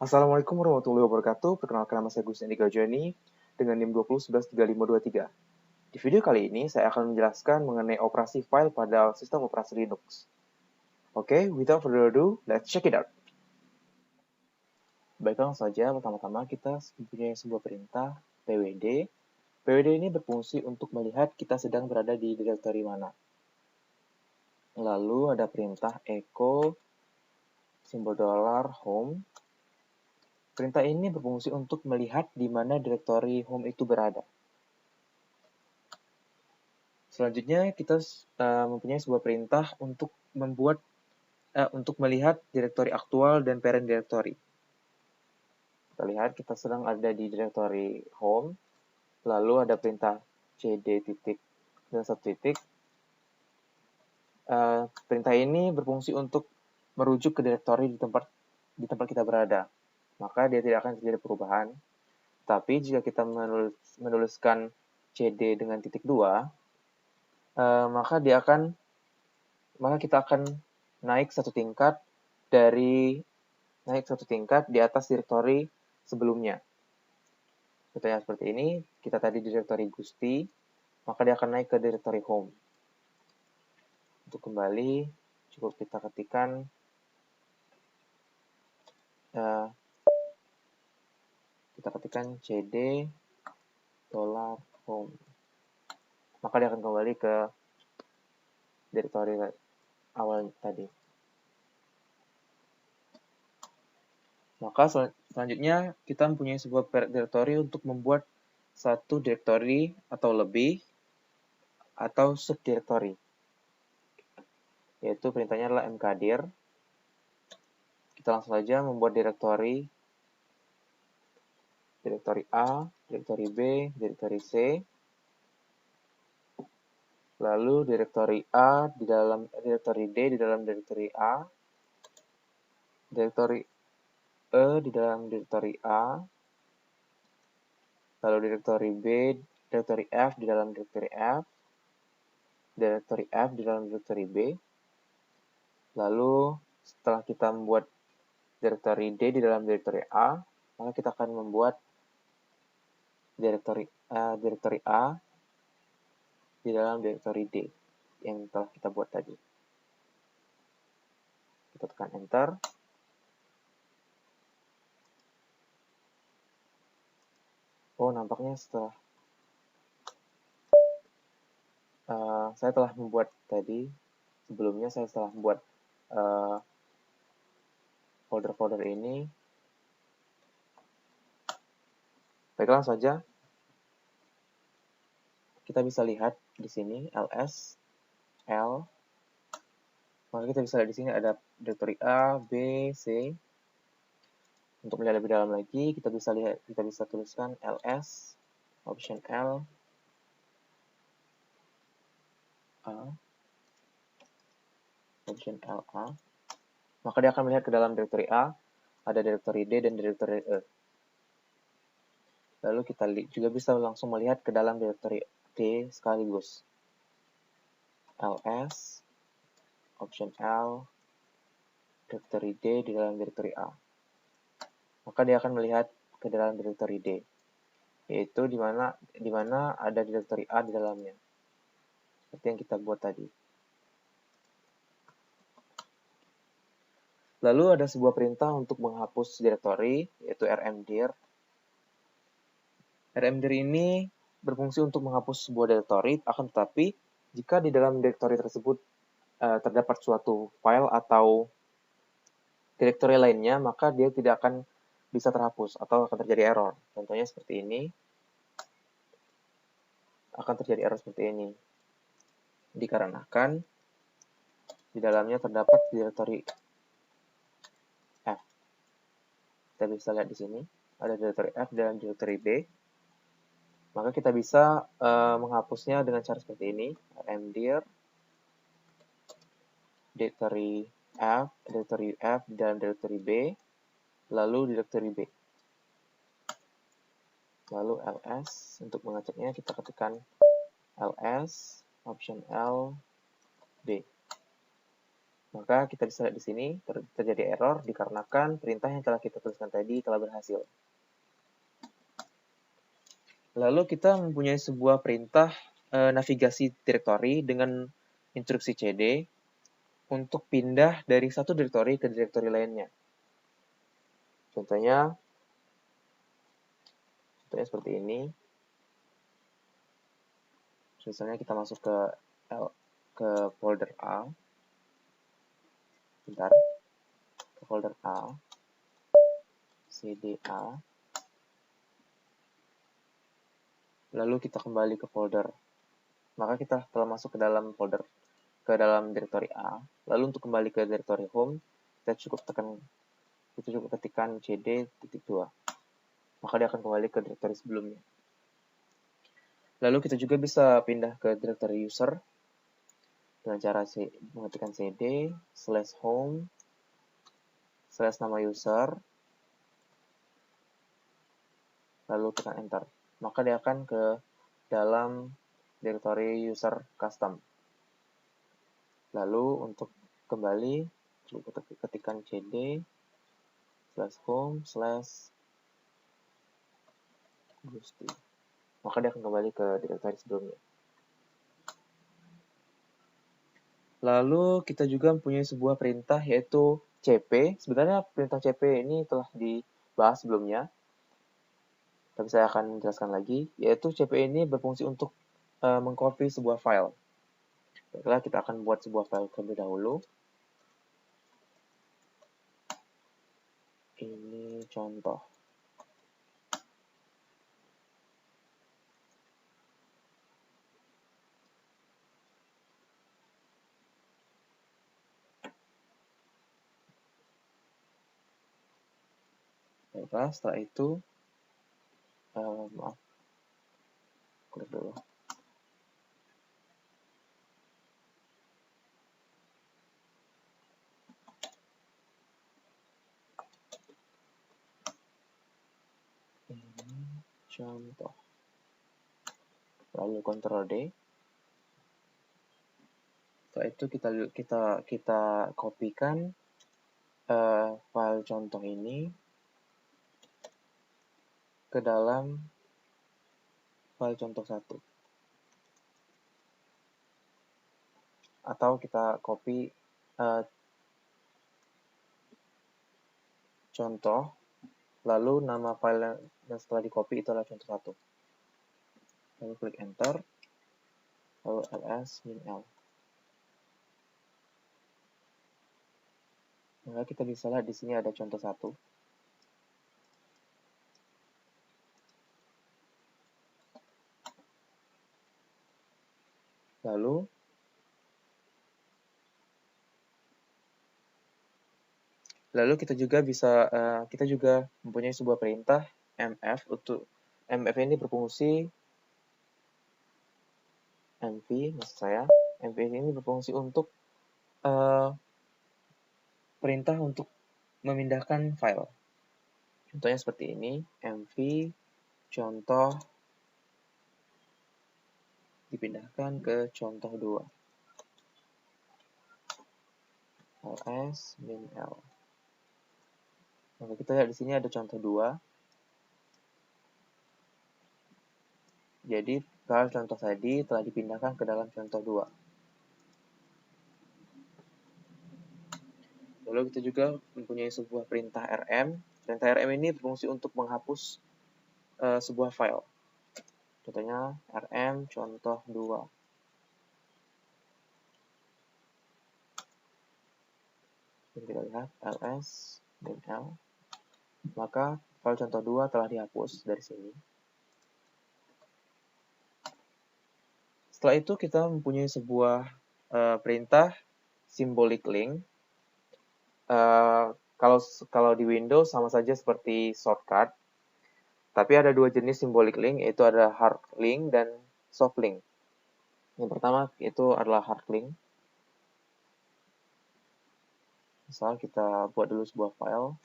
Assalamualaikum warahmatullahi wabarakatuh. Perkenalkan nama saya Gus Andika Joni dengan NIM 20113523. Di video kali ini saya akan menjelaskan mengenai operasi file pada sistem operasi Linux. Oke, without further ado, let's check it out. Baiklah, langsung saja. Pertama-tama kita mempunyai sebuah perintah pwd. Pwd ini berfungsi untuk melihat kita sedang berada di directory mana. Lalu ada perintah echo simbol $home. Perintah ini berfungsi untuk melihat di mana direktori home itu berada. Selanjutnya kita mempunyai sebuah perintah untuk melihat direktori aktual dan parent directory. Kita lihat kita sedang ada di direktori home, lalu ada perintah cd titik dan satu titik. Perintah ini berfungsi untuk merujuk ke direktori di tempat kita berada. Maka dia tidak akan terjadi perubahan. Tapi jika kita menuliskan cd dengan titik 2, maka kita akan naik satu tingkat di atas direktori sebelumnya. Contohnya seperti ini, kita tadi di direktori Gusti, maka dia akan naik ke direktori home. Untuk kembali, cukup kita ketikkan cd $home. Maka dia akan kembali ke direktori awal tadi. Maka selanjutnya kita mempunyai sebuah directory untuk membuat satu directory atau lebih atau subdirectory. Yaitu perintahnya adalah mkdir. Kita langsung saja membuat directory A, directory B, directory C. Lalu directory A di dalam directory D di dalam directory A. Directory E di dalam directory A. Lalu directory B, directory F di dalam directory F. Directory F di dalam directory B. Lalu setelah kita membuat directory D di dalam directory A, maka kita akan membuat directory A di dalam directory D yang telah kita buat tadi. Kita tekan enter. Oh, nampaknya setelah saya telah membuat tadi, sebelumnya saya telah membuat folder-folder ini. Baiklah, langsung saja. Kita bisa lihat di sini ls, l. Maka kita bisa lihat di sini ada directory A, B, C. Untuk melihat lebih dalam lagi, kita bisa tuliskan ls option L A option L A. Maka dia akan melihat ke dalam directory A, ada directory D dan directory E. Lalu kita juga bisa langsung melihat ke dalam directory D sekaligus. ls option L directory D di dalam directory A. Maka dia akan melihat ke dalam directory D, yaitu di mana ada directory A di dalamnya. Seperti yang kita buat tadi. Lalu ada sebuah perintah untuk menghapus directory, yaitu rmdir. Rmdir ini berfungsi untuk menghapus sebuah directory, akan tetapi jika di dalam directory tersebut terdapat suatu file atau directory lainnya, maka dia tidak akan bisa terhapus atau akan terjadi error. Contohnya seperti ini. Akan terjadi error seperti ini. Dikarenakan di dalamnya terdapat directory F. Kita bisa lihat di sini, ada directory F dan directory B. Maka kita bisa menghapusnya dengan cara seperti ini, rmdir directory F dan directory B, lalu directory B. Lalu ls, untuk mengeceknya kita ketikkan ls option L B. Maka kita bisa lihat di sini terjadi error dikarenakan perintah yang telah kita tuliskan tadi telah berhasil. Lalu kita mempunyai sebuah perintah navigasi direktori dengan instruksi cd untuk pindah dari satu direktori ke direktori lainnya. Contohnya seperti ini. Misalnya kita masuk ke folder A. Bentar. Ke folder A. cda. Lalu kita kembali ke folder. Maka kita telah masuk ke dalam folder, ke dalam direktori A. Lalu untuk kembali ke direktori home, kita cukup ketikkan cd.2. Maka dia akan kembali ke direktori sebelumnya. Lalu kita juga bisa pindah ke direktori user dengan cara mengetikkan cd/home/nama user, lalu tekan enter. Maka dia akan ke dalam direktori user custom. Lalu untuk kembali, cukup ketikkan cd/home/gusti. Maka dia akan kembali ke direktori sebelumnya. Lalu kita juga mempunyai sebuah perintah yaitu cp. Sebenarnya perintah cp ini telah dibahas sebelumnya, tapi saya akan menjelaskan lagi, yaitu cp ini berfungsi untuk mengcopy sebuah file. Baiklah, kita akan buat sebuah file terlebih dahulu. Ini contoh. Baiklah, setelah itu, maaf, klik dulu. Ini contoh. Lalu Ctrl D. Setelah itu kita kopikan file contoh ini ke dalam file contoh 1. Atau kita copy contoh, lalu nama file yang setelah di copy itu adalah contoh 1. Lalu klik enter, lalu ls-l. Maka kita bisa lihat di sini ada contoh 1. Lalu kita juga mempunyai sebuah perintah mf. Untuk mf ini berfungsi mv ini berfungsi untuk perintah untuk memindahkan file. Contohnya seperti ini, mv contoh dipindahkan ke contoh 2. ls-l. Maka kita lihat di sini ada contoh 2. Jadi file contoh tadi telah dipindahkan ke dalam contoh 2. Lalu kita juga mempunyai sebuah perintah rm. Perintah rm ini berfungsi untuk menghapus sebuah file. Contohnya rm contoh 2. Dan kita lihat ls-l. Maka file contoh 2 telah dihapus dari sini. Setelah itu kita mempunyai sebuah perintah symbolic link. Kalau di Windows sama saja seperti shortcut, tapi ada dua jenis symbolic link, yaitu ada hard link dan soft link. Yang pertama itu adalah hard link. Misal kita buat dulu sebuah file.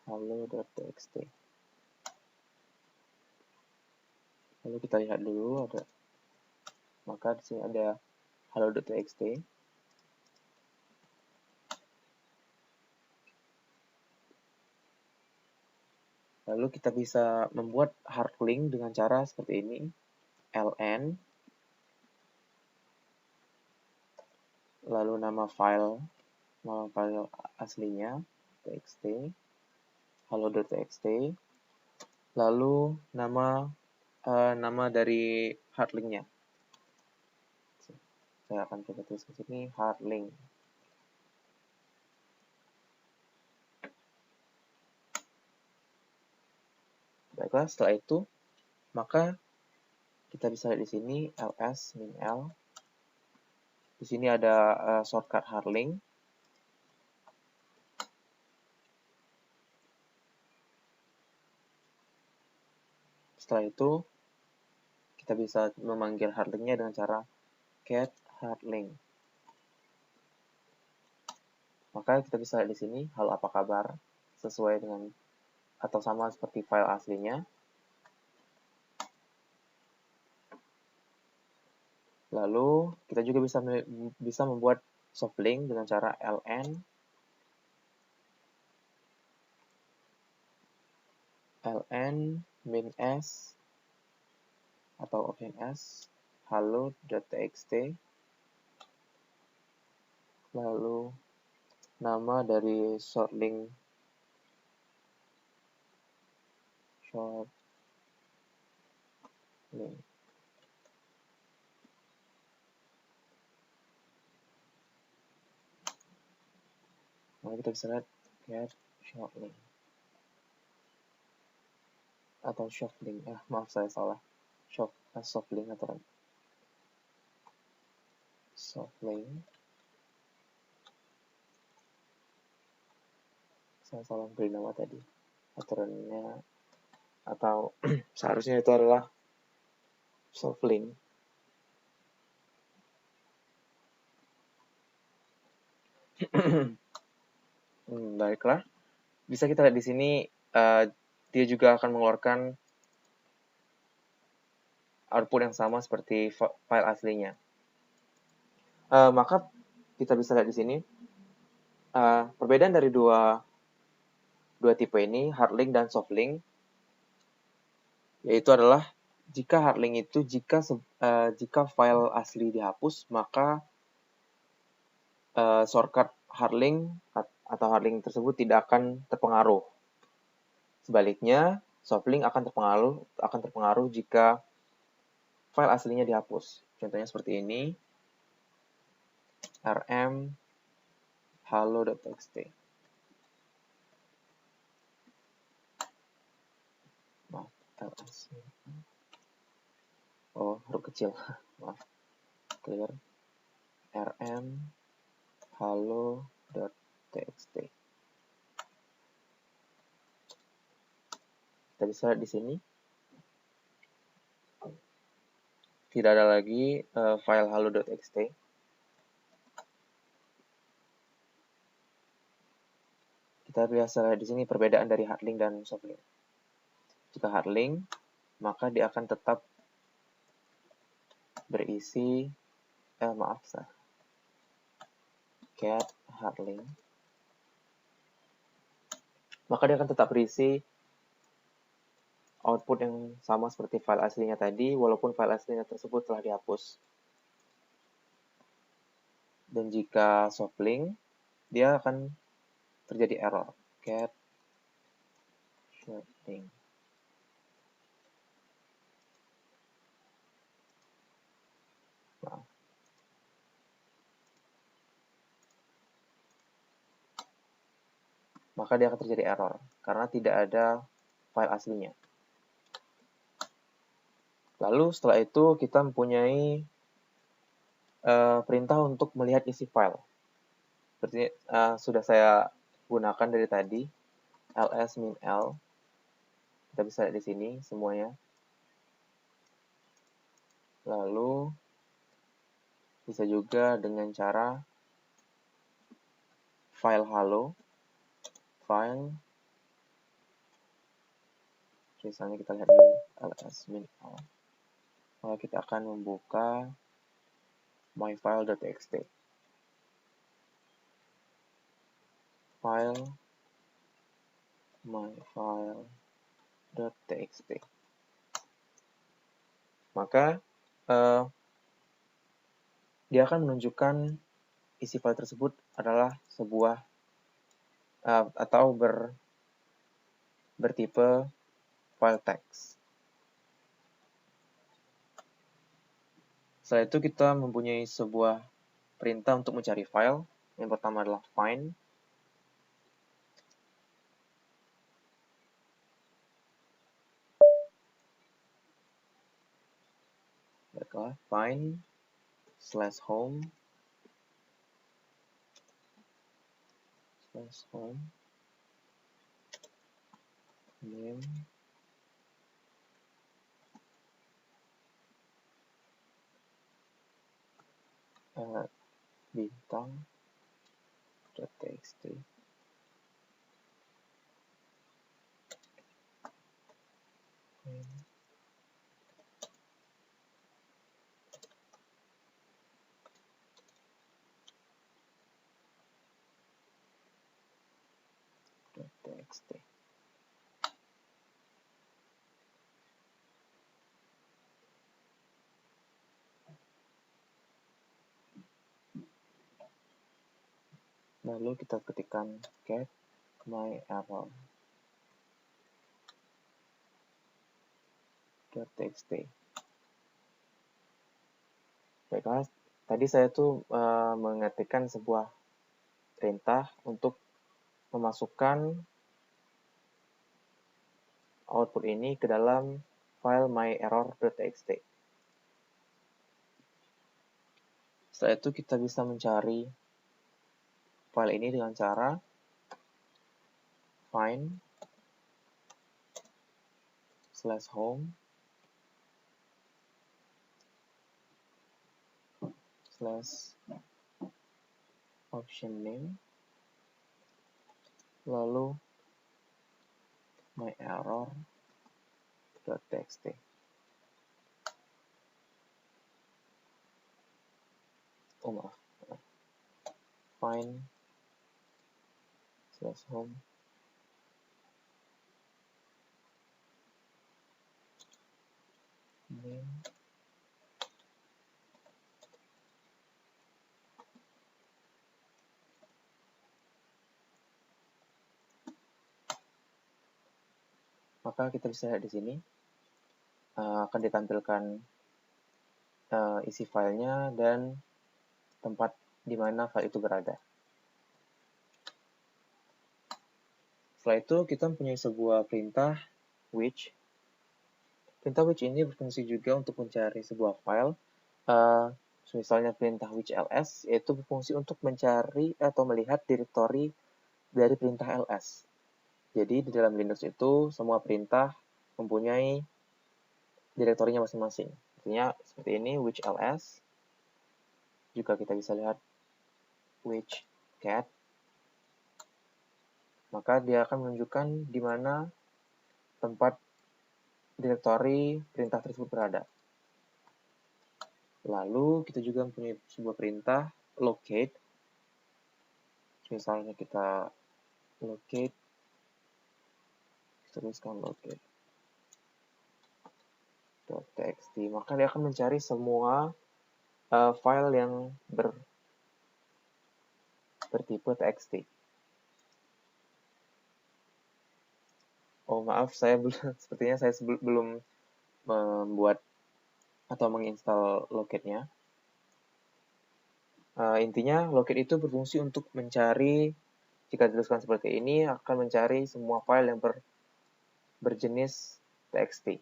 halo.txt. Lalu kita lihat dulu ada, maka di sini ada halo.txt. Lalu kita bisa membuat hard link dengan cara seperti ini, ln, lalu nama file aslinya, txt, halo.txt, lalu nama dari hard link-nya. Saya akan coba tulis ke sini, hard link. Baiklah, setelah itu, maka kita bisa lihat di sini ls min l. Di sini ada shortcut hard link. Setelah itu, kita bisa memanggil hard link-nya dengan cara get hard link. Maka kita bisa lihat di sini, halo apa kabar, sesuai dengan atau sama seperti file aslinya. Lalu kita juga bisa membuat soft link dengan cara ln min s atau open s halo.txt, lalu nama dari short link maka kita bisa lihat get short link atau soft link. Maaf saya salah, soft link atau soft link. Saya salah beri nama tadi, aturannya atau seharusnya itu adalah soft link. Baiklah, bisa kita lihat di sini dia juga akan mengeluarkan output yang sama seperti file aslinya. Maka kita bisa lihat di sini perbedaan dari dua tipe ini, hard link dan soft link, yaitu adalah jika hard link itu jika file asli dihapus, maka shortcut hard link atau hard link tersebut tidak akan terpengaruh. Sebaliknya, soft link akan terpengaruh jika file aslinya dihapus. Contohnya seperti ini, rm halo.txt. Maaf, ls. Oh, huruf kecil. Maaf. Clear. rm halo.txt. Kita bisa lihat di sini. Tidak ada lagi file halo.txt. Kita bisa lihat di sini perbedaan dari hard link dan soft link. Jika hard link, maka dia akan tetap berisi get hard link. Maka dia akan tetap berisi output yang sama seperti file aslinya tadi, walaupun file aslinya tersebut telah dihapus. Dan jika soft link, dia akan terjadi error, get short link. Maka dia akan terjadi error, karena tidak ada file aslinya. Lalu setelah itu kita mempunyai perintah untuk melihat isi file. Seperti sudah saya gunakan dari tadi, ls min l. Kita bisa lihat di sini semuanya. Lalu bisa juga dengan cara file halo, file Misalnya kita lihat dulu ls min all. Maka kita akan membuka myfile.txt. File myfile.txt. Maka dia akan menunjukkan isi file tersebut adalah sebuah atau bertipe file text. Setelah itu kita mempunyai sebuah perintah untuk mencari file. Yang pertama adalah find. Baiklah, find /home name bintang.txt. .txt. Lalu kita ketikkan get myerror.txt. Baiklah, tadi saya tuh mengetikkan sebuah perintah untuk memasukkan output ini ke dalam file myerror.txt. Setelah itu kita bisa mencari file ini dengan cara find /home /option name lalu myerror.txt. Oh maaf, find /home name maka kita bisa lihat di sini akan ditampilkan isi filenya dan tempat di mana file itu berada. Setelah itu kita mempunyai sebuah perintah which. Perintah which ini berfungsi juga untuk mencari sebuah file. Misalnya perintah which ls yaitu berfungsi untuk mencari atau melihat direktori dari perintah ls. Jadi di dalam Linux itu semua perintah mempunyai direktorinya masing-masing. Artinya seperti ini which ls. Juga kita bisa lihat which cat. Maka dia akan menunjukkan di mana tempat direktori perintah tersebut berada. Lalu kita juga mempunyai sebuah perintah locate. Misalnya kita locate, tuliskan locate.txt, maka dia akan mencari semua file yang bertipe txt. Oh maaf, sepertinya saya belum membuat atau menginstal locate-nya. Intinya locate itu berfungsi untuk mencari, jika dituliskan seperti ini, akan mencari semua file yang berjenis txt.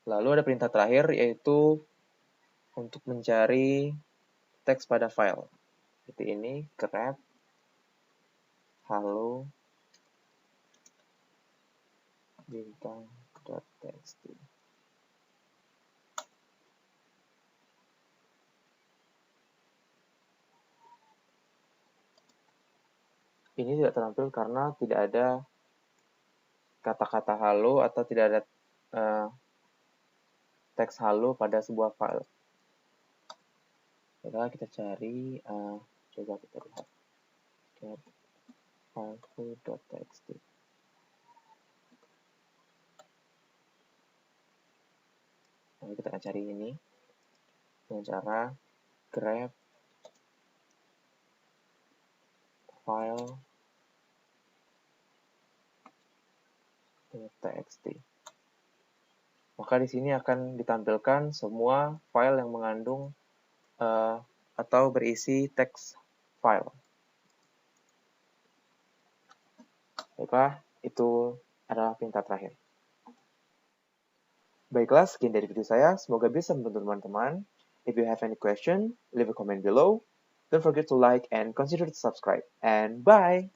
Lalu ada perintah terakhir, yaitu untuk mencari teks pada file. Seperti ini, grep halo bintang.txt. ini tidak terampil karena tidak ada kata-kata halo atau tidak ada teks halo pada sebuah file. Coba kita cari, coba kita lihat get file.txt. Lalu kita akan cari ini dengan cara grep file.txt. Maka di sini akan ditampilkan semua file yang mengandung atau berisi teks file. Baiklah, itu adalah perintah terakhir. Baiklah, sekian dari video saya. Semoga bisa membantu teman-teman. If you have any question, leave a comment below. Don't forget to like and consider to subscribe. And bye!